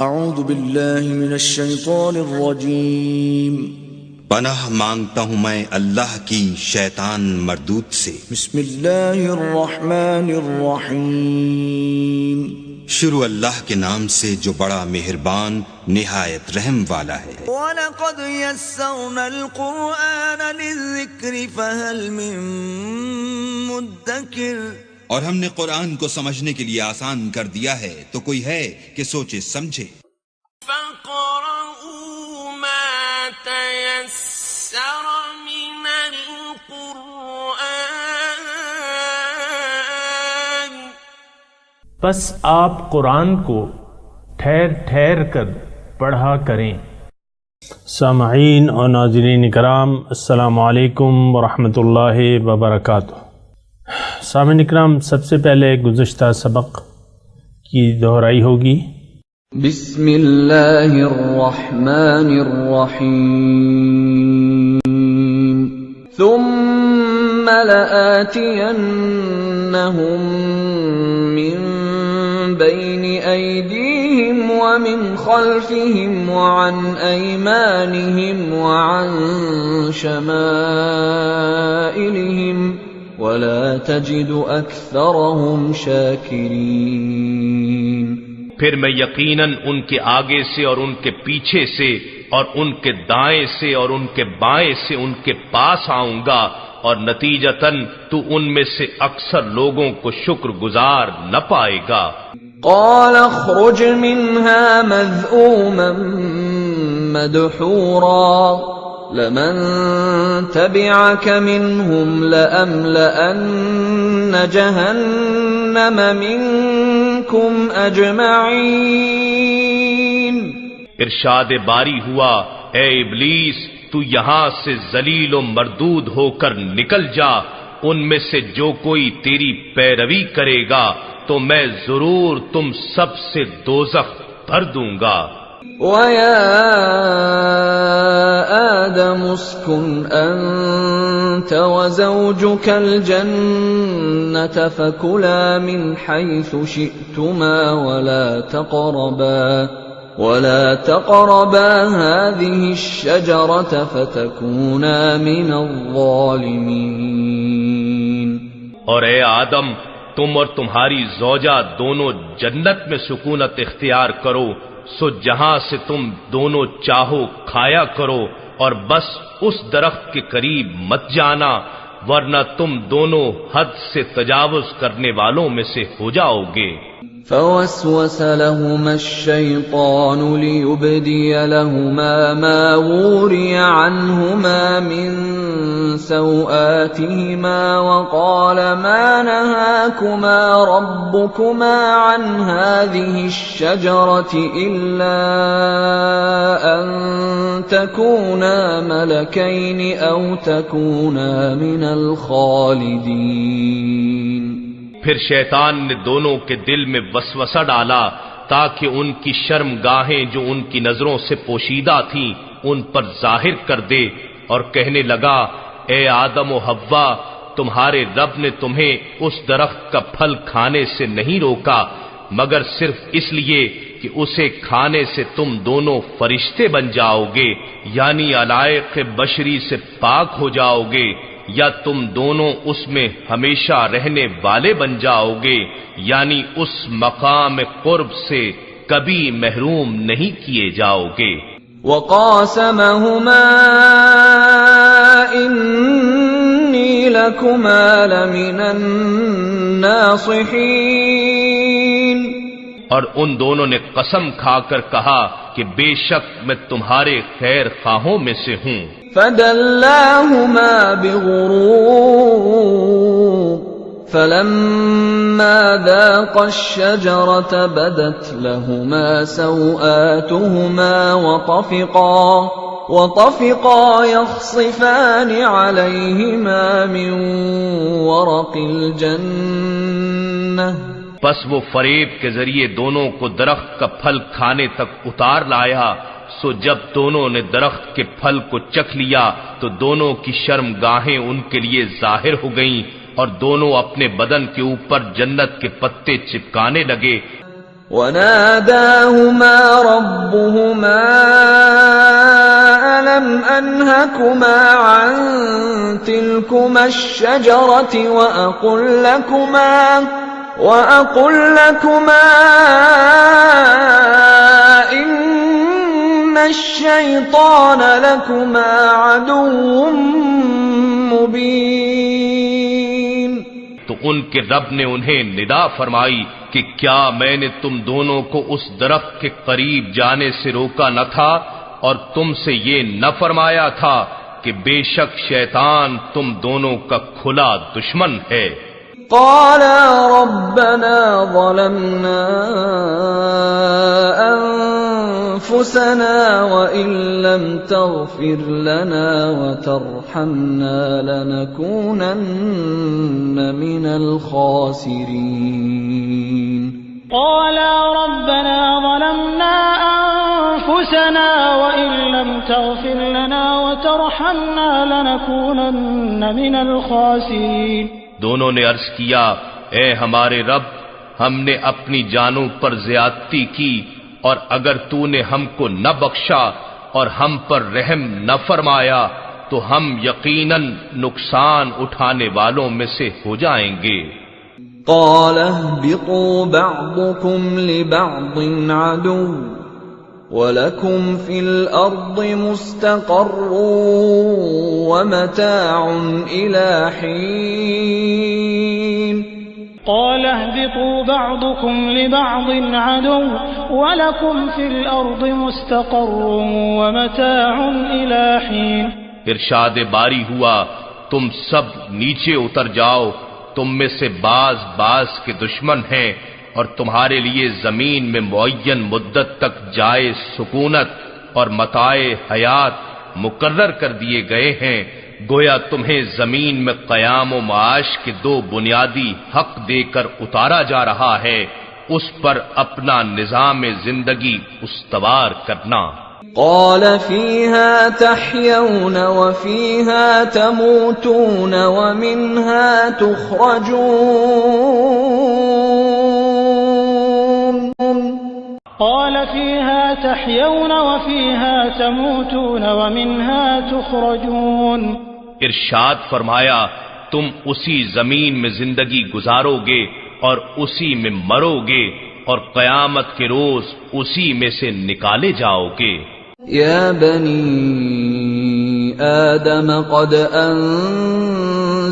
اعوذ باللہ من الشیطان الرجیم پناہ مانگتا ہوں میں اللہ کی شیطان مردود سے۔ بسم اللہ الرحمن الرحیم شروع اللہ کے نام سے جو بڑا مہربان نہایت رحم والا ہے۔ وَلَقَدْ يَسَّرْنَا الْقُرْآنَ لِلذِّكْرِ فَهَلْ مِن مُدَّكِرٍ، اور ہم نے قرآن کو سمجھنے کے لیے آسان کر دیا ہے تو کوئی ہے کہ سوچے سمجھے۔ فَقْرَؤُوا مَا تَيَسَّرَ مِنَ الْقُرْآنِ، پس آپ قرآن کو ٹھہر ٹھہر کر پڑھا کریں۔ سامعین اور ناظرین کرام، السلام علیکم ورحمۃ اللہ وبرکاتہ۔ سامعین اکرام، سب سے پہلے گزشتہ سبق کی دہرائی ہوگی۔ بسم اللہ الرحمن الرحیم ثم لآتینہم من بین ایدیہم ومن خلفہم وعن ایمانہم وعن شمائلہم وَلَا تَجِدُ أَكْثَرَهُمْ شَاكِرِينَ۔ پھر میں یقیناً ان کے آگے سے اور ان کے پیچھے سے اور ان کے دائیں سے اور ان کے بائیں سے ان کے پاس آؤں گا، اور نتیجتاً تو ان میں سے اکثر لوگوں کو شکر گزار نہ پائے گا۔ قَالَ اخْرُجْ مِنْهَا مَذْءُومًا مَدْحُورًا لمن تبعك منهم لأملأن جهنم منكم أجمعين۔ ارشاد باری ہوا، اے ابلیس، تو یہاں سے ذلیل و مردود ہو کر نکل جا، ان میں سے جو کوئی تیری پیروی کرے گا تو میں ضرور تم سب سے دوزخ بھر دوں گا۔ وَيَا آدَمُ اسْكُنْ أَنْتَ وَزَوْجُكَ الْجَنَّةَ فَكُلَا مِنْ حَيْثُ شِئْتُمَا وَلَا تَقْرَبَا هَذِهِ الشَّجَرَةَ فَتَكُونَا مِنَ الظَّالِمِينَ۔ اور اے آدم، تم اور تمہاری زوجہ دونوں جنت میں سکونت اختیار کرو، سو جہاں سے تم دونوں چاہو کھایا کرو، اور بس اس درخت کے قریب مت جانا، ورنہ تم دونوں حد سے تجاوز کرنے والوں میں سے ہو جاؤ گے۔ فوسوس لهما الشيطان ليبدي لهما ما وري عنهما من سوآتهما وقال ما نهاكما ربكما عن هذه الشجرة إلا أن تكونا ملكين أو تكونا من الخالدين۔ پھر شیطان نے دونوں کے دل میں وسوسہ ڈالا تاکہ ان کی شرم گاہیں جو ان کی نظروں سے پوشیدہ تھیں ان پر ظاہر کر دے، اور کہنے لگا، اے آدم و حوا، تمہارے رب نے تمہیں اس درخت کا پھل کھانے سے نہیں روکا مگر صرف اس لیے کہ اسے کھانے سے تم دونوں فرشتے بن جاؤ گے، یعنی علائق بشری سے پاک ہو جاؤ گے، یا تم دونوں اس میں ہمیشہ رہنے والے بن جاؤ گے، یعنی اس مقام قرب سے کبھی محروم نہیں کیے جاؤ گے۔ وَقَاسَمَهُمَا إِنِّي لَكُمَا لَمِنَ النَّاصِحِينَ۔ اور ان دونوں نے قسم کھا کر کہا کہ بے شک میں تمہارے خیر خواہوں میں سے ہوں۔ فَدَلَّاهُمَا بِغُرُورٍ فَلَمَّا ذَاقَا الشَّجَرَةَ بَدَتْ لَهُمَا سَوْآتُهُمَا وَطَفِقَا يَخْصِفَانِ عَلَيْهِمَا مِنْ وَرَقِ الْجَنَّةِ، بس وہ فریب کے ذریعے دونوں کو درخت کا پھل کھانے تک اتار لایا، سو جب دونوں نے درخت کے پھل کو چکھ لیا تو دونوں کی شرم گاہیں ان کے لیے ظاہر ہو گئیں، اور دونوں اپنے بدن کے اوپر جنت کے پتے چپکانے لگے۔ وناداهما ربهما ألم أنهكما عن تلكما الشجرة وأقل لكما إن الشيطان لكما عدو مبين. تو ان کے رب نے انہیں ندا فرمائی کہ کیا میں نے تم دونوں کو اس درخت کے قریب جانے سے روکا نہ تھا اور تم سے یہ نہ فرمایا تھا کہ بے شک شیطان تم دونوں کا کھلا دشمن ہے. قالا ربنا ظلمنا أنفسنا وإن لم تغفر لنا وترحمنا لنكونن من الخاسرين. قالا ربنا ظلمنا أنفسنا وإن لم تغفر لنا وترحمنا لنكونن من الخاسرين. دونوں نے عرض کیا اے ہمارے رب ہم نے اپنی جانوں پر زیادتی کی اور اگر تو نے ہم کو نہ بخشا اور ہم پر رحم نہ فرمایا تو ہم یقیناً نقصان اٹھانے والوں میں سے ہو جائیں گے. قال اهبطوا بعضكم لبعض عدو وَلَكُمْ فِي الْأَرْضِ مُسْتَقَرٌّ وَمَتَاعٌ إِلَى حِينٍ. قَالَ اهْبِطُوا بَعْضُكُمْ لِبَعْضٍ عَدُوٌّ وَلَكُمْ فِي الْأَرْضِ مُسْتَقَرٌّ وَمَتَاعٌ إِلَى حِينٍ. ارشاد باری ہوا تم سب نیچے اتر جاؤ، تم میں سے بعض کے دشمن ہیں اور تمہارے لیے زمین میں معین مدت تک جائے سکونت اور متاع حیات مقرر کر دیے گئے ہیں. گویا تمہیں زمین میں قیام و معاش کے دو بنیادی حق دے کر اتارا جا رہا ہے، اس پر اپنا نظام زندگی استوار کرنا. قال فيها تحيون وفيها تموتون ومنها تخرجون. قال فيها تحيون وفيها تموتون ومنها تخرجون. ارشاد فرمایا تم اسی زمین میں زندگی گزارو گے اور اسی میں مرو گے اور قیامت کے روز اسی میں سے نکالے جاؤ گے. یا بنی آدم قد انزلنا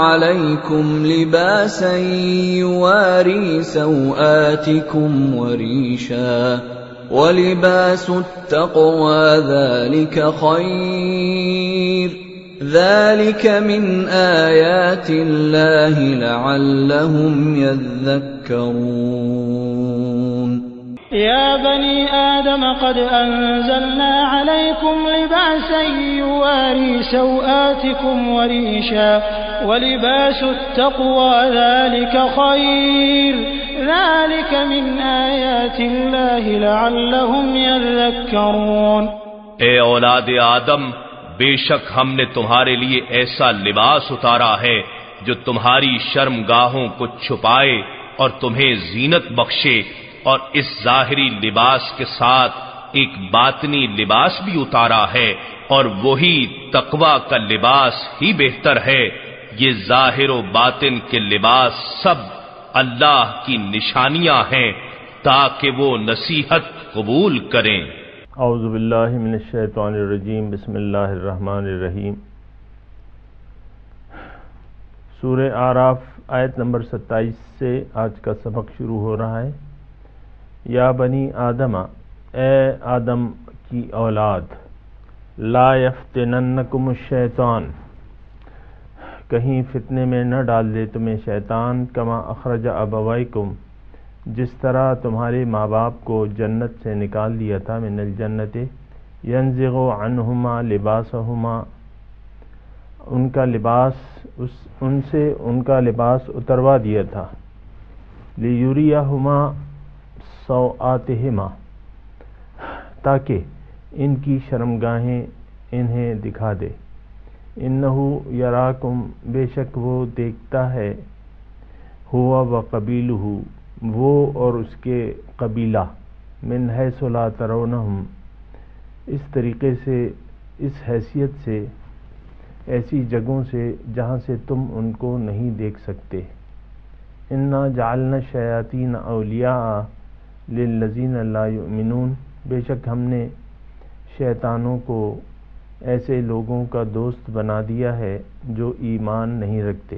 علیکم لباسا یواری سوآتکم وریشا ولباس التقوى ذلك خیر ذلك من آیات اللہ لعلهم يذکرون. يا بني آدم قد أنزلنا عليكم لباسا يواري سوآتكم وريشا ولباس التقوى ذلك خير ذلك من آيات الله لعلهم يذكرون. اے اولاد آدم بے شک ہم نے تمہارے لیے ایسا لباس اتارا ہے جو تمہاری شرمگاہوں کو چھپائے اور تمہیں زینت بخشے، اور اس ظاہری لباس کے ساتھ ایک باطنی لباس بھی اتارا ہے اور وہی تقوی کا لباس ہی بہتر ہے. یہ ظاہر و باطن کے لباس سب اللہ کی نشانیاں ہیں تاکہ وہ نصیحت قبول کریں. اعوذ باللہ من الشیطان الرجیم. بسم اللہ الرحمن الرحیم. سورہ اعراف آیت نمبر 27 سے آج کا سبق شروع ہو رہا ہے. یا بنی آدم، اے آدم کی اولاد، لا یفتننکم الشیطان، کہیں فتنے میں نہ ڈال دے تمہیں شیطان، کما اخرج ابویکم، جس طرح تمہارے ماں باپ کو جنت سے نکال دیا تھا، من الجنت، ینزغ عنہما لباسہما، ان کا لباس اتروا دیا تھا، لیریہما سوآتہما، تاکہ ان کی شرمگاہیں انہیں دکھا دے. انہو یراکم، بے شک وہ دیکھتا ہے، ہوا و قبیلہ، وہ اور اس کے قبیلہ من حیث لا ترونہم اس طریقے سے، اس حیثیت سے، ایسی جگہوں سے جہاں سے تم ان کو نہیں دیکھ سکتے۔ انا جعلنا الشیاطین اولیاء للذین لا یؤمنون، بے شک ہم نے شیطانوں کو ایسے لوگوں کا دوست بنا دیا ہے جو ایمان نہیں رکھتے۔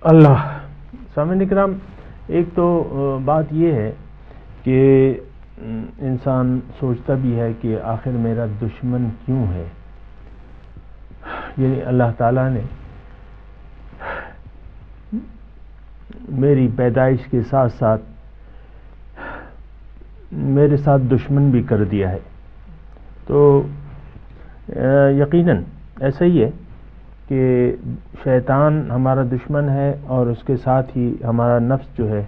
اللہ سامعین اکرام، ایک تو بات یہ ہے کہ انسان سوچتا بھی ہے کہ آخر میرا دشمن کیوں ہے، یعنی اللہ تعالیٰ نے میری پیدائش کے ساتھ ساتھ میرے ساتھ دشمن بھی کر دیا ہے۔ تو یقیناً ایسا ہی ہے کہ شیطان ہمارا دشمن ہے اور اس کے ساتھ ہی ہمارا نفس جو ہے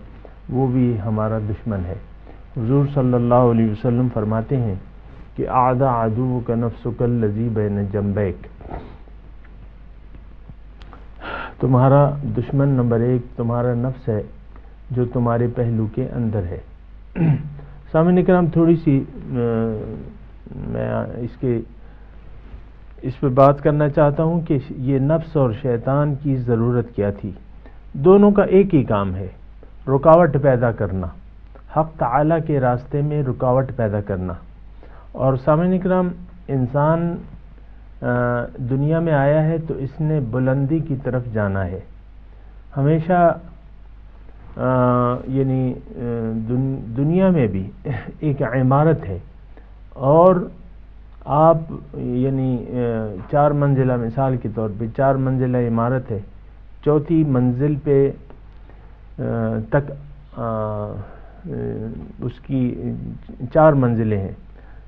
وہ بھی ہمارا دشمن ہے۔ حضور صلی اللہ علیہ وسلم فرماتے ہیں کہ اعدى عدوک نفسک الذی بین جنبیک، تمہارا دشمن نمبر ایک تمہارا نفس ہے جو تمہارے پہلو کے اندر ہے۔ سامعین کرام، تھوڑی سی میں اس پہ بات کرنا چاہتا ہوں کہ یہ نفس اور شیطان کی ضرورت کیا تھی۔ دونوں کا ایک ہی کام ہے، رکاوٹ پیدا کرنا، حق تعالیٰ کے راستے میں رکاوٹ پیدا کرنا۔ اور سامعین کرام، انسان دنیا میں آیا ہے تو اس نے بلندی کی طرف جانا ہے ہمیشہ، یعنی دنیا میں بھی ایک عمارت ہے اور آپ یعنی 4 منزلہ، مثال کے طور پہ 4 منزلہ عمارت ہے، چوتھی منزل پہ تک اس کی 4 منزلیں ہیں،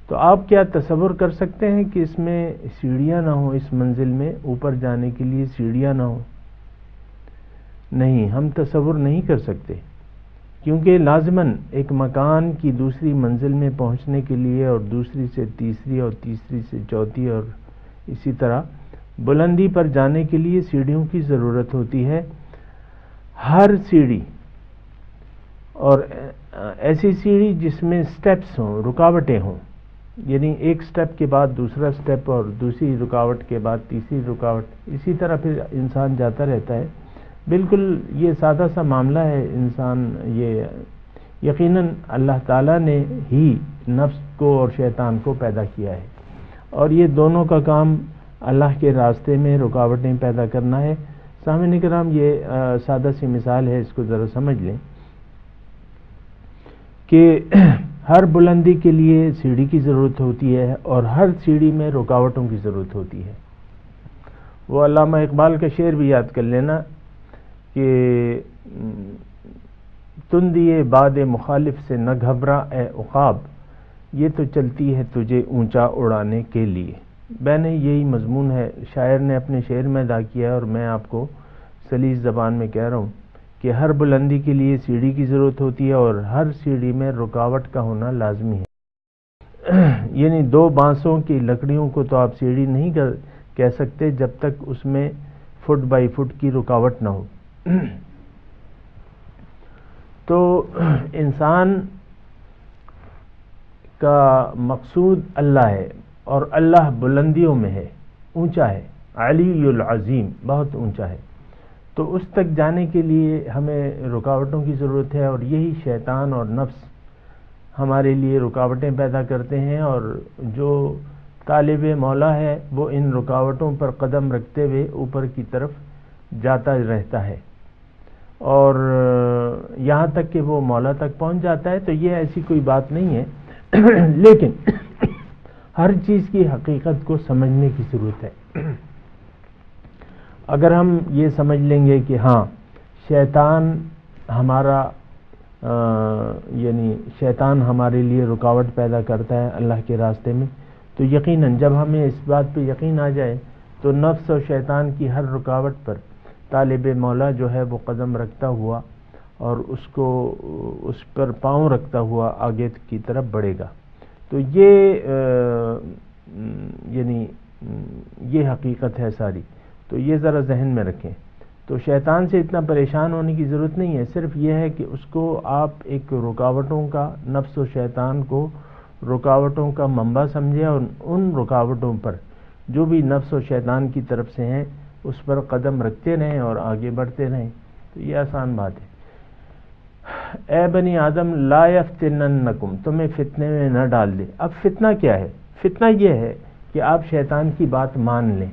تو آپ کیا تصور کر سکتے ہیں کہ اس میں سیڑھیاں نہ ہوں، اس منزل میں اوپر جانے کے لیے سیڑھیاں نہ ہوں؟ نہیں، ہم تصور نہیں کر سکتے، کیونکہ لازماً ایک مکان کی دوسری منزل میں پہنچنے کے لیے اور دوسری سے تیسری اور تیسری سے چوتھی اور اسی طرح بلندی پر جانے کے لیے سیڑھیوں کی ضرورت ہوتی ہے۔ ہر سیڑھی، اور ایسی سیڑھی جس میں سٹیپس ہوں، رکاوٹیں ہوں، یعنی ایک سٹیپ کے بعد دوسرا سٹیپ اور دوسری رکاوٹ کے بعد تیسری رکاوٹ، اسی طرح پھر انسان جاتا رہتا ہے۔ بالکل یہ سادہ سا معاملہ ہے۔ انسان یہ یقیناً اللہ تعالیٰ نے ہی نفس کو اور شیطان کو پیدا کیا ہے، اور یہ دونوں کا کام اللہ کے راستے میں رکاوٹیں پیدا کرنا ہے۔ سامعین کرام، یہ سادہ سی مثال ہے، اس کو ذرا سمجھ لیں کہ ہر بلندی کے لیے سیڑھی کی ضرورت ہوتی ہے اور ہر سیڑھی میں رکاوٹوں کی ضرورت ہوتی ہے۔ وہ علامہ اقبال کا شعر بھی یاد کر لینا کہ تندیے باد مخالف سے نہ گھبرا اے عقاب، یہ تو چلتی ہے تجھے اونچا اڑانے کے لیے۔ بہنیں، یہی مضمون ہے، شاعر نے اپنے شعر میں ادا کیا ہے اور میں آپ کو سلیس زبان میں کہہ رہا ہوں کہ ہر بلندی کے لیے سیڑھی کی ضرورت ہوتی ہے اور ہر سیڑھی میں رکاوٹ کا ہونا لازمی ہے۔ یعنی 2 بانسوں کی لکڑیوں کو تو آپ سیڑھی نہیں کہہ سکتے جب تک اس میں فٹ بائی فٹ کی رکاوٹ نہ ہو۔ تو انسان کا مقصود اللہ ہے اور اللہ بلندیوں میں ہے، اونچا ہے، علی العظیم، بہت اونچا ہے۔ تو اس تک جانے کے لیے ہمیں رکاوٹوں کی ضرورت ہے، اور یہی شیطان اور نفس ہمارے لیے رکاوٹیں پیدا کرتے ہیں، اور جو طالب مولا ہے وہ ان رکاوٹوں پر قدم رکھتے ہوئے اوپر کی طرف جاتا رہتا ہے، اور یہاں تک کہ وہ مولا تک پہنچ جاتا ہے۔ تو یہ ایسی کوئی بات نہیں ہے، لیکن ہر چیز کی حقیقت کو سمجھنے کی ضرورت ہے۔ اگر ہم یہ سمجھ لیں گے کہ ہاں شیطان ہمارا یعنی شیطان ہمارے لیے رکاوٹ پیدا کرتا ہے اللہ کے راستے میں، تو یقیناً جب ہمیں اس بات پہ یقین آ جائے تو نفس اور شیطان کی ہر رکاوٹ پر طالب مولا جو ہے وہ قدم رکھتا ہوا اور اس پر پاؤں رکھتا ہوا آگے کی طرف بڑھے گا۔ تو یہ یعنی یہ حقیقت ہے ساری، تو یہ ذرا ذہن میں رکھیں۔ تو شیطان سے اتنا پریشان ہونے کی ضرورت نہیں ہے، صرف یہ ہے کہ اس کو آپ ایک رکاوٹوں کا، نفس و شیطان کو رکاوٹوں کا منبع سمجھے، اور ان رکاوٹوں پر جو بھی نفس و شیطان کی طرف سے ہیں اس پر قدم رکھتے رہیں اور آگے بڑھتے رہیں۔ تو یہ آسان بات ہے۔ اے بنی آدم لا یفتننکم، تمہیں فتنے میں نہ ڈال دے۔ اب فتنہ کیا ہے؟ فتنہ یہ ہے کہ آپ شیطان کی بات مان لیں،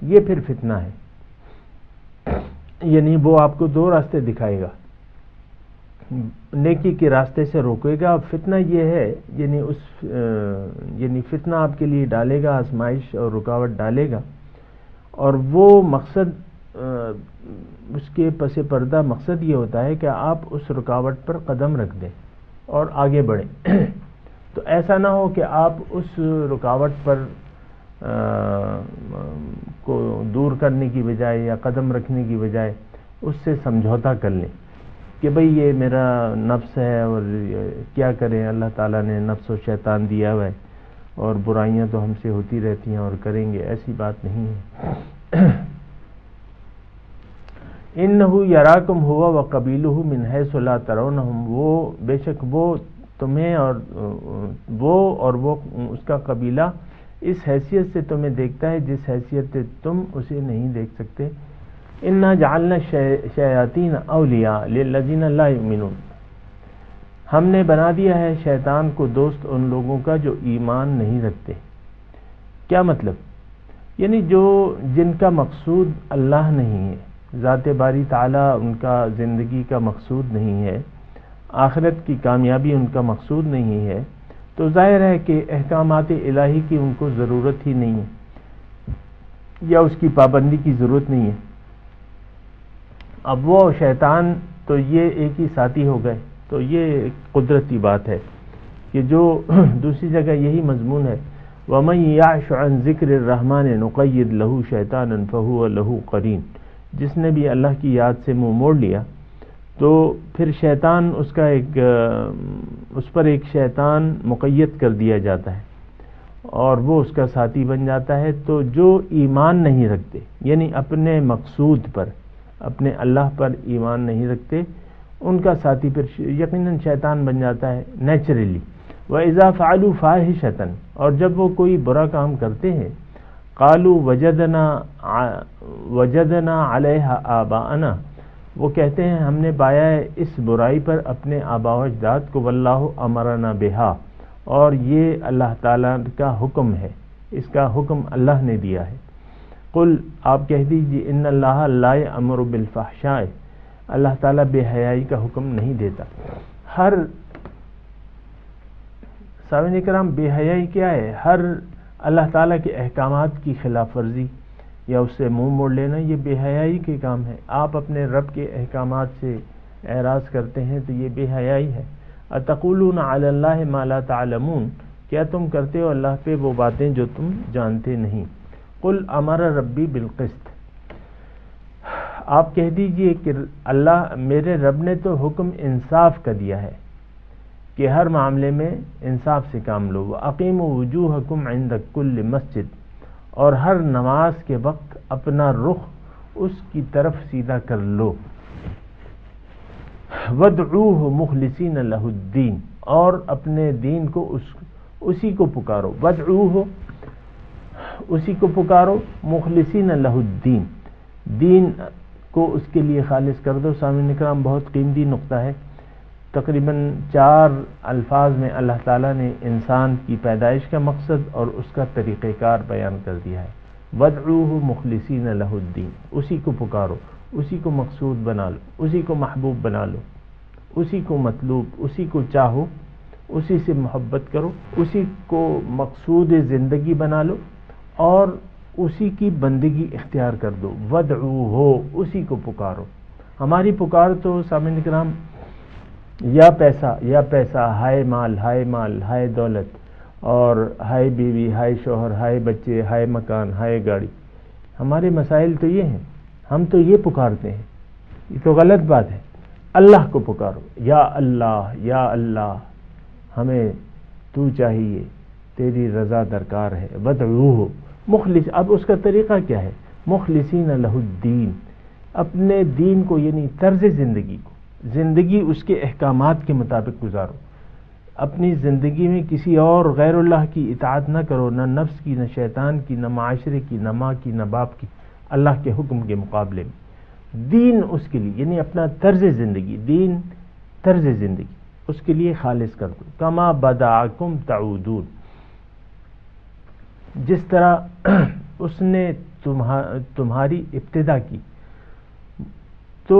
یہ پھر فتنہ ہے۔ یعنی وہ آپ کو دو راستے دکھائے گا، نیکی کے راستے سے روکے گا۔ اب فتنہ یہ ہے، یعنی فتنہ آپ کے لیے ڈالے گا، آزمائش اور رکاوٹ ڈالے گا، اور وہ مقصد اس کے پس پردہ مقصد یہ ہوتا ہے کہ آپ اس رکاوٹ پر قدم رکھ دیں اور آگے بڑھیں۔ تو ایسا نہ ہو کہ آپ اس رکاوٹ پر کو دور کرنے کی بجائے یا قدم رکھنے کی بجائے اس سے سمجھوتا کر لیں کہ بھئی یہ میرا نفس ہے اور کیا کریں، اللہ تعالیٰ نے نفس و شیطان دیا ہوا ہے اور برائیاں تو ہم سے ہوتی رہتی ہیں اور کریں گے، ایسی بات نہیں ہے۔ اِنَّهُ یراکم ہوا وقبیلہ من حیث لا ترونہم، وہ بے شک وہ تمہیں اور وہ اس کا قبیلہ اس حیثیت سے تمہیں دیکھتا ہے جس حیثیت سے تم اسے نہیں دیکھ سکتے۔ اِنَّا جَعَلْنَا الشَّيَاطِينَ أَوْلِيَاءَ لِلَّذِينَ لَا يُؤْمِنُونَ، ہم نے بنا دیا ہے شیطان کو دوست ان لوگوں کا جو ایمان نہیں رکھتے۔ کیا مطلب؟ یعنی جن کا مقصود اللہ نہیں ہے، ذات باری تعالیٰ ان کا زندگی کا مقصود نہیں ہے، آخرت کی کامیابی ان کا مقصود نہیں ہے، تو ظاہر ہے کہ احکامات الہی کی ان کو ضرورت ہی نہیں ہے یا اس کی پابندی کی ضرورت نہیں ہے۔ اب وہ شیطان تو یہ ایک ہی ساتھی ہو گئے، تو یہ قدرتی بات ہے کہ جو دوسری جگہ یہی مضمون ہے، وَمَن يَعْشُ عَن ذِكْرِ الرَّحْمَنِ نُقَيِّضْ لَهُ شَيْطَانًا فَهُوَ لَهُ قَرِينٌ، جس نے بھی اللہ کی یاد سے منہ موڑ لیا تو پھر شیطان اس پر ایک شیطان مقید کر دیا جاتا ہے اور وہ اس کا ساتھی بن جاتا ہے۔ تو جو ایمان نہیں رکھتے، یعنی اپنے مقصود پر، اپنے اللہ پر ایمان نہیں رکھتے، ان کا ساتھی پھر یقیناً شیطان بن جاتا ہے نیچرلی۔ وَإِذَا فَعَلُوا فَاحِشَةً، اور جب وہ کوئی برا کام کرتے ہیں، قَالُوا وَجَدْنَا عَلَيْهَا آبَاءَنَا، وہ کہتے ہیں ہم نے پایا ہے اس برائی پر اپنے آباء و اجداد کو، وَاللَّهُ أَمَرَنَا بِهَا، اور یہ اللہ تعالیٰ کا حکم ہے، اس کا حکم اللہ نے دیا ہے۔ قل، آپ کہہ دیجیے، ان اللہ لا یأمر بالفحشاء، اللہ تعالیٰ بے حیائی کا حکم نہیں دیتا۔ سامعین کرام، بے حیائی کیا ہے؟ ہر اللہ تعالیٰ کے احکامات کی خلاف ورزی یا اس سے منہ موڑ لینا، یہ بے حیائی کے کام ہے۔ آپ اپنے رب کے احکامات سے اعراض کرتے ہیں تو یہ بے حیائی ہے۔ اتقولون علی اللہ ما لا تعلمون، کیا تم کرتے ہو اللہ پہ وہ باتیں جو تم جانتے نہیں۔ قل امر ربی بالقسط، آپ کہہ دیجئے کہ اللہ میرے رب نے تو حکم انصاف کا دیا ہے کہ ہر معاملے میں انصاف سے کام لو۔ وَأَقِيمُوا وُجُوهَكُمْ عِنْدَ كُلِّ مَسْجِدٍ، اور ہر نماز کے وقت اپنا رخ اس کی طرف سیدھا کر لو۔ وَادْعُوهُ مُخْلِصِينَ لَهُ الدِّينَ، اور اپنے دین کو اسی کو پکارو۔ وَادْعُوهُ، اسی کو پکارو، مخلصین لہ الدین، دین کو اس کے لیے خالص کر دو۔ سامعین کرام، بہت قیمتی نقطہ ہے۔ تقریباً 4 الفاظ میں اللہ تعالیٰ نے انسان کی پیدائش کا مقصد اور اس کا طریقہ کار بیان کر دیا ہے۔ وَادْعُوهُ مُخْلِصِينَ لَهُ الدِّينَ، اسی کو پکارو، اسی کو مقصود بنا لو، اسی کو محبوب بنا لو، اسی کو مطلوب، اسی کو چاہو، اسی سے محبت کرو، اسی کو مقصود زندگی بنا لو اور اسی کی بندگی اختیار کر دو۔ وَادْعُوهُ، اسی کو پکارو۔ ہماری پکار تو سامعین کرام یا پیسہ، ہائے مال، ہائے دولت، اور ہائے بیوی، ہائے شوہر، ہائے بچے، ہائے مکان، ہائے گاڑی، ہمارے مسائل تو یہ ہیں، ہم تو یہ پکارتے ہیں، یہ تو غلط بات ہے۔ اللہ کو پکارو، یا اللہ ہمیں تو چاہیے، تیری رضا درکار ہے۔ وَادْعُوهُ مخلص، اب اس کا طریقہ کیا ہے؟ مخلصین لہ الدین، اپنے دین کو یعنی طرز زندگی کو، زندگی اس کے احکامات کے مطابق گزارو، اپنی زندگی میں کسی اور غیر اللہ کی اطاعت نہ کرو، نہ نفس کی، نہ شیطان کی، نہ معاشرے کی، نہ ماں کی، نہ باپ کی، اللہ کے حکم کے مقابلے میں دین اس کے لیے یعنی اپنا طرز زندگی، دین طرز زندگی اس کے لیے خالص کر دو، کما بدعکم تعودون، جس طرح اس نے تمہاری ابتدا کی تو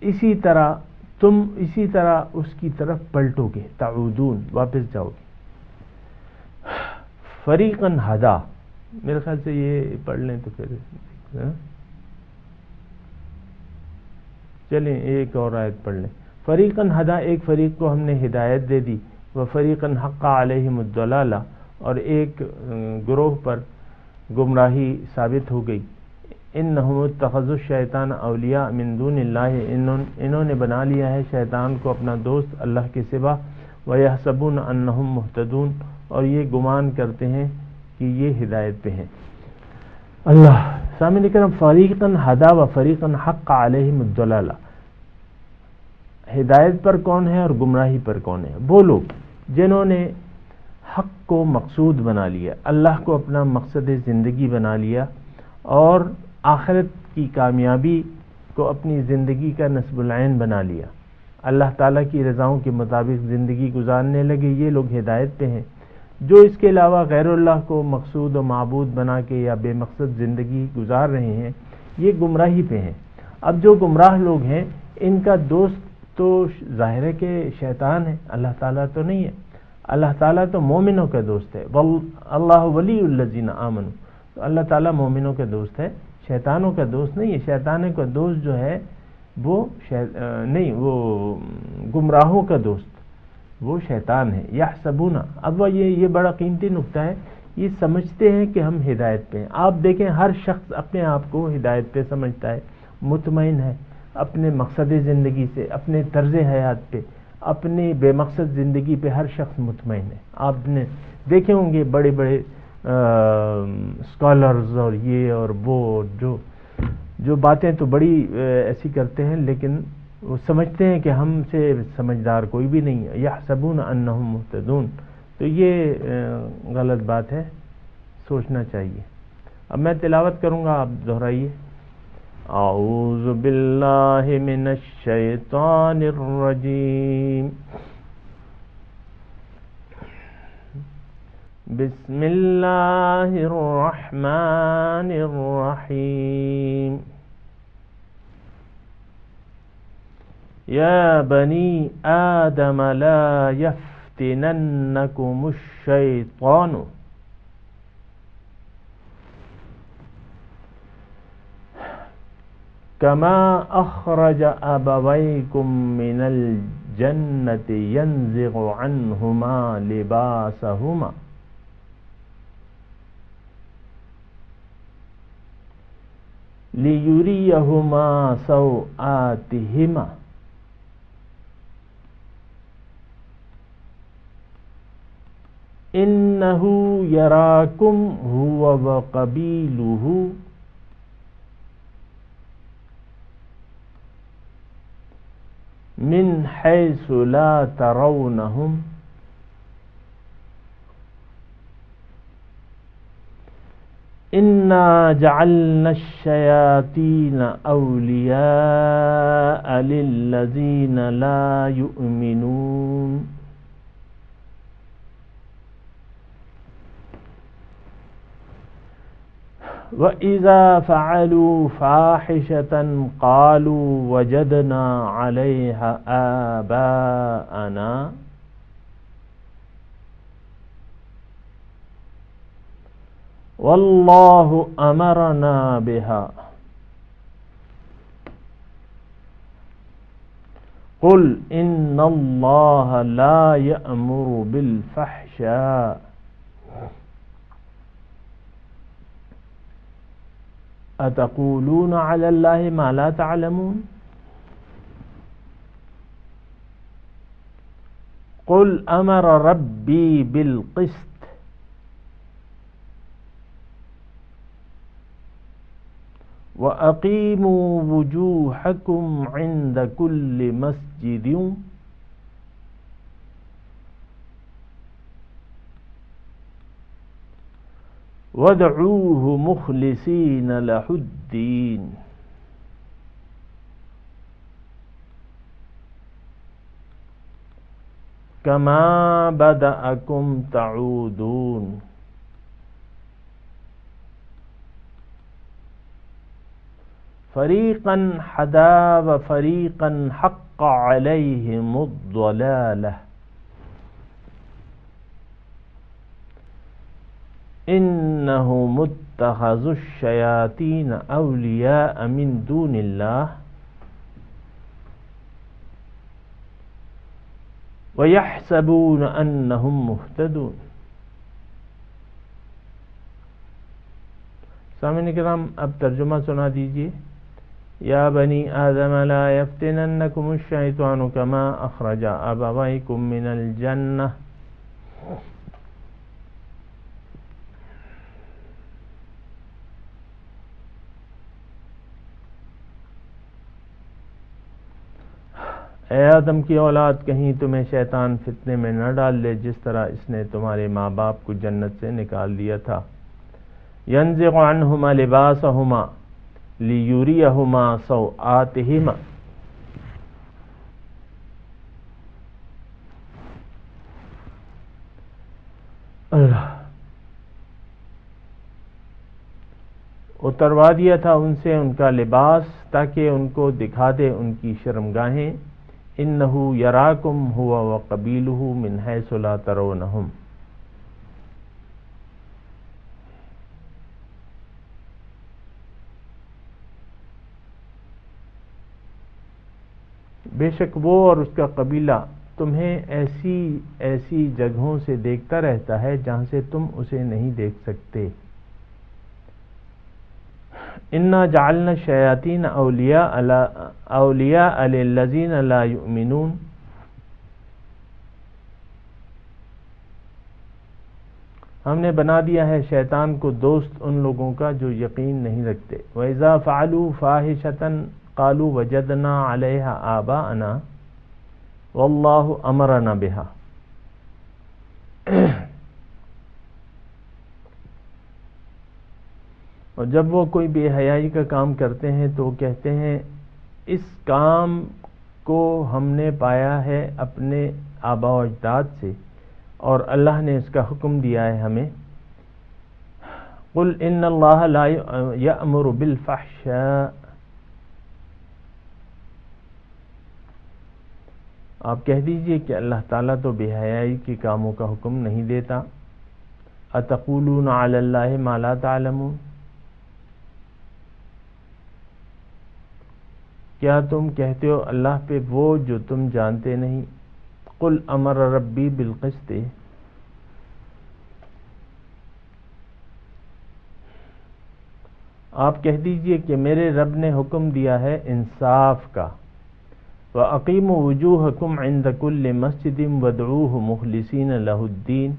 اسی طرح تم اسی طرح اس کی طرف پلٹو گے، تعودون واپس جاؤ گے۔ فریقاً ہدا، میرے خیال سے یہ پڑھ لیں تو پھر چلیں ایک اور آیت پڑھ لیں۔ فریقاً ہدا، ایک فریق کو ہم نے ہدایت دے دی، وفریقاً حق علیہم الضلالہ، اور ایک گروہ پر گمراہی ثابت ہو گئی۔ انہم اتخذوا الشیطان اولیاء من دون اللہ، انہوں نے بنا لیا ہے شیطان کو اپنا دوست اللہ کے سوا، ویحسبون انہم مہتدون، اور یہ گمان کرتے ہیں کہ یہ ہدایت پہ ہیں۔ اللہ سامعین کرام، فریقاً ہدا و فریقاً حق علیہم الضلالہ، ہدایت پر کون ہے اور گمراہی پر کون ہے؟ وہ لوگ جنہوں نے حق کو مقصود بنا لیا، اللہ کو اپنا مقصد زندگی بنا لیا، اور آخرت کی کامیابی کو اپنی زندگی کا نصب العین بنا لیا، اللہ تعالیٰ کی رضاؤں کے مطابق زندگی گزارنے لگے، یہ لوگ ہدایت پہ ہیں۔ جو اس کے علاوہ غیر اللہ کو مقصود و معبود بنا کے یا بے مقصد زندگی گزار رہے ہیں، یہ گمراہی پہ ہیں۔ اب جو گمراہ لوگ ہیں ان کا دوست تو ظاہر ہے کہ شیطان ہے، اللہ تعالیٰ تو نہیں ہے۔ اللہ تعالیٰ تو مومنوں کا دوست ہے، اللہ ولی الذین آمنوا، تو اللہ تعالیٰ مومنوں کا دوست ہے، شیطانوں کا دوست نہیں ہے۔ شیطانوں کا دوست جو ہے وہ نہیں، وہ گمراہوں کا دوست وہ شیطان ہے۔ یحسبون، اب یہ بڑا قیمتی نکتہ ہے، یہ سمجھتے ہیں کہ ہم ہدایت پہ ہیں۔ آپ دیکھیں ہر شخص اپنے آپ کو ہدایت پہ سمجھتا ہے، مطمئن ہے اپنے مقصد زندگی سے، اپنے طرز حیات پہ، اپنی بے مقصد زندگی پہ ہر شخص مطمئن ہے۔ آپ نے دیکھے ہوں گے بڑے بڑے اسکالرز اور یہ اور وہ جو باتیں تو بڑی ایسی کرتے ہیں، لیکن وہ سمجھتے ہیں کہ ہم سے سمجھدار کوئی بھی نہیں ہے۔ یحسبون انہم مہتدون، تو یہ غلط بات ہے، سوچنا چاہیے۔ اب میں تلاوت کروں گا، آپ دہرائیے۔ اعوذ باللہ من الشیطان الرجیم، بسم اللہ الرحمن الرحیم۔ یا بنی آدم لا یفتننکم الشیطان کما اخرج ابویکم من الجنة ینزغ عنہما لباسہما لیریہما سوآتہما انہ یراکم ہوا وقبیلہ من حیث لا ترونہم انا جعلنا الشیاطین اولیاء للذین لا یؤمنون وَإِذَا فَعَلُوا فَاحِشَةً قَالُوا وَجَدْنَا عَلَيْهَا آبَاءَنَا وَاللَّهُ أَمَرَنَا بِهَا قُلْ إِنَّ اللَّهَ لَا يَأْمُرُ بِالْفَحْشَاءِ اتقولون علی اللہ ما لا تعلمون قل امر ربی بالقسط وَأَقِيمُوا وُجُوهَكُمْ عِنْدَ كُلِّ مَسْجِدٍ وَادْعُوهُ مُخْلِصِينَ لَهُ الدِّينَ كَمَا بَدَأَكُمْ تَعُودُونَ فَرِيقًا هَدَى وَفَرِيقًا حَقَّ عَلَيْهِمُ الضَّلَالَةُ إِنَّهُمُ اتَّخَذُوا الشَّيَاطِينَ أَوْلِيَاءَ مِن دُونِ اللَّهِ وَيَحْسَبُونَ أَنَّهُم مُهْتَدُونَ۔ سامعین کرام، اب ترجمہ سنا دیجیے۔ یا بنی آدم لا یفتننکم الشیطان کما اخرج ابویکم من الجنہ۔ اے آدم کی اولاد، کہیں تمہیں شیطان فتنے میں نہ ڈال لے جس طرح اس نے تمہارے ماں باپ کو جنت سے نکال دیا تھا۔ ينزغ عنهما لباسهما ليريهما سوآتهما۔ اللہ اتروا دیا تھا ان سے ان کا لباس تاکہ ان کو دکھا دے ان کی شرمگاہیں۔ انہ یراکم ہوا وقبیلہ من حیث لا ترونہم۔ بے شک وہ اور اس کا قبیلہ تمہیں ایسی ایسی جگہوں سے دیکھتا رہتا ہے جہاں سے تم اسے نہیں دیکھ سکتے۔ انا جعلنا الشیاطین اولیاء للذین لا یؤمنون۔ ہم نے بنا دیا ہے شیطان کو دوست ان لوگوں کا جو یقین نہیں رکھتے۔ وَإِذَا فَعَلُوا فَاحِشَةً قالوا وجدنا علیہا آباءنا واللہ امرنا بہا۔ اور جب وہ کوئی بے حیائی کا کام کرتے ہیں تو وہ کہتے ہیں اس کام کو ہم نے پایا ہے اپنے آباء و اجداد سے اور اللہ نے اس کا حکم دیا ہے ہمیں۔ قل ان اللہ لا یأمر بالفحشاء۔ آپ کہہ دیجئے کہ اللہ تعالیٰ تو بے حیائی کے کاموں کا حکم نہیں دیتا۔ اتقولون علی اللہ ما لا تعلمون۔ کیا تم کہتے ہو اللہ پہ وہ جو تم جانتے نہیں۔ قل امر ربی بالقسط۔ آپ کہہ دیجئے کہ میرے رب نے حکم دیا ہے انصاف کا۔ وَأَقِيمُوا وُجُوهَكُمْ عِنْدَ كُلِّ مَسْجِدٍ وَادْعُوهُ مُخْلِصِينَ لَهُ الدِّينَ۔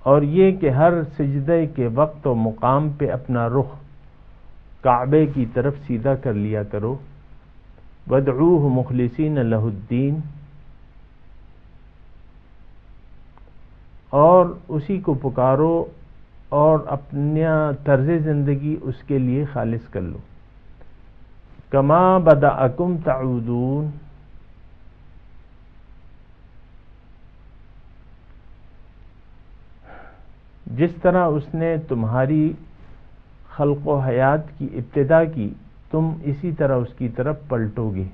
اور یہ کہ ہر سجدے کے وقت و مقام پہ اپنا رخ کعبے کی طرف سیدھا کر لیا کرو۔ وَادْعُوهُ مُخْلِصِينَ لَهُ الدِّينَ، اور اسی کو پکارو اور اپنا طرز زندگی اس کے لیے خالص کر لو۔ کما بدأکم تعودون، جس طرح اس نے تمہاری خلق و حیات کی ابتدا کی تم اسی طرح اس کی طرف پلٹو گے۔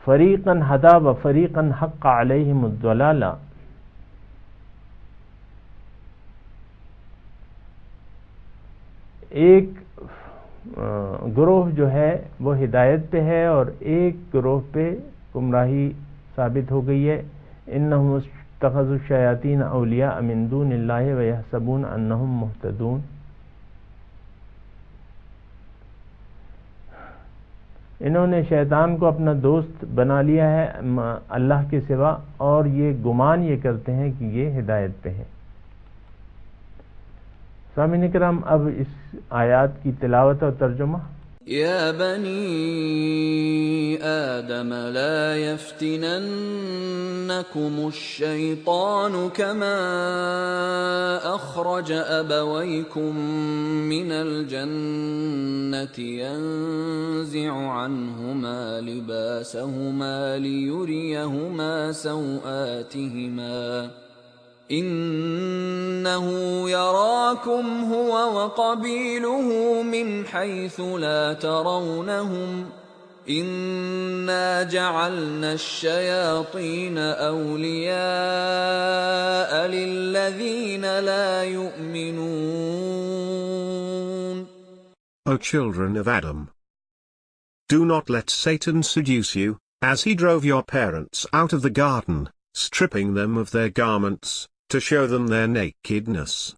فریقاً ہدا و فریقاً حق علیہم الضلالہ، ایک گروہ جو ہے وہ ہدایت پہ ہے اور ایک گروہ پہ گمراہی ثابت ہو گئی ہے۔ انہم اتخذوا الشیاطین اولیاء من دون اللہ ویحسبون انہم مہتدون۔ انہوں نے شیطان کو اپنا دوست بنا لیا ہے اللہ کے سوا، اور یہ گمان یہ کرتے ہیں کہ یہ ہدایت پہ ہیں۔ سامعین کرام، اب اس آیات کی تلاوت اور ترجمہ۔ يا بني آدم لا يفتننكم الشيطان كما أخرج أبويكم من الجنة ينزع عنهما لباسهما ليريهما سوآتهما إنه يراكم هو وقبيله من حيث لا ترونهم إنا جعلنا الشياطين أولياء للذين لا يؤمنون. O children of Adam, do not let Satan seduce you, as he drove your parents out of the garden, stripping them of their garments, to show them their nakedness.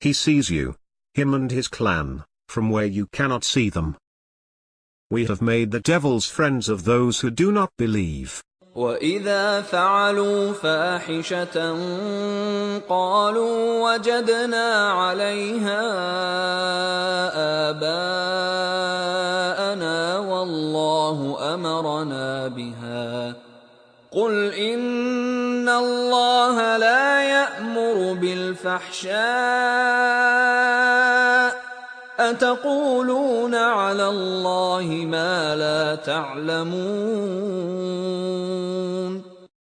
He sees you, him and his clan, from where you cannot see them. We have made the devils friends of those who do not believe. وَإِذَا فَعَلُوا فَاحِشَةً قَالُوا وَجَدْنَا عَلَيْهَا آبَاءَنَا وَاللَّهُ أَمَرَنَا بِهَا قُلْ إِنَّ اللَّهَ لَا يَأْمُرُ بِالْفَحْشَاءِ أَتَقُولُونَ عَلَى اللَّهِ مَا لَا تَعْلَمُونَ.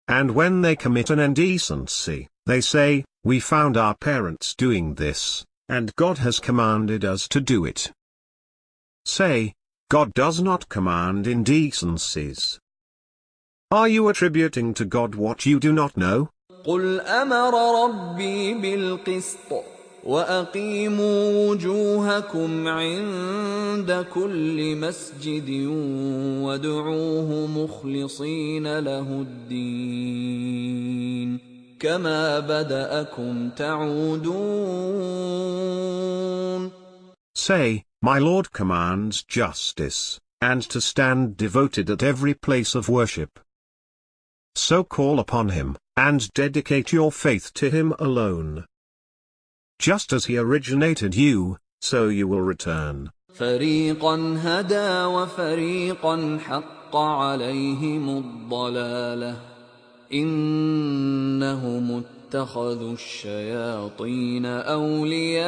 And when they commit an indecency, they say, we found our parents doing this, and God has commanded us to do it. Say, God does not command indecencies. Are you attributing to God what you do not know? قُلْ أَمَرَ رَبِّي بِالْقِسْطِ وَأَقِيمُوا وُجُوهَكُمْ عِندَ كُلِّ مَسْجِدٍ وَادْعُوهُ مُخْلِصِينَ لَهُ الدِّينَ كَمَا بَدَأَكُمْ تَعُودُونَ. Say, my Lord commands justice, and to stand devoted at every place of worship. So call upon him, and dedicate your faith to him alone. Just as he originated you, so you will return. فَرِيقًا هَدَى وَفَرِيقًا حَقَّ عَلَيْهِمُ الضَّلَالَةُ إِنَّهُمُ اتَّخَذُوا الشَّيَاطِينَ أَوْلِيَاءَ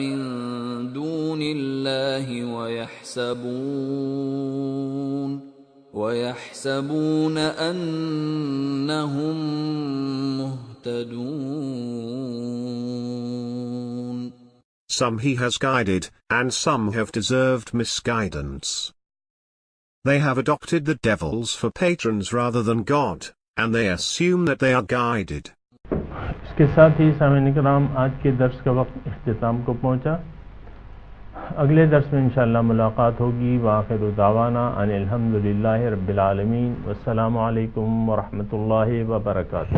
مِن دُونِ اللَّهِ وَيَحْسَبُونَ أَنَّهُمْ مُهْتَدُونَ. Some he has guided, and some have deserved misguidance. They have adopted the devils for patrons rather than God, and they assume that they are guided. اس کے ساتھ ہی سامعین کرام، آج کے درس کا وقت اختتام کو پہنچا۔ اگلے درس میں انشاءاللہ ملاقات ہوگی۔ وآخر دعوانا ان الحمدللہ رب العالمین، والسلام علیکم ورحمۃ اللہ وبرکاتہ۔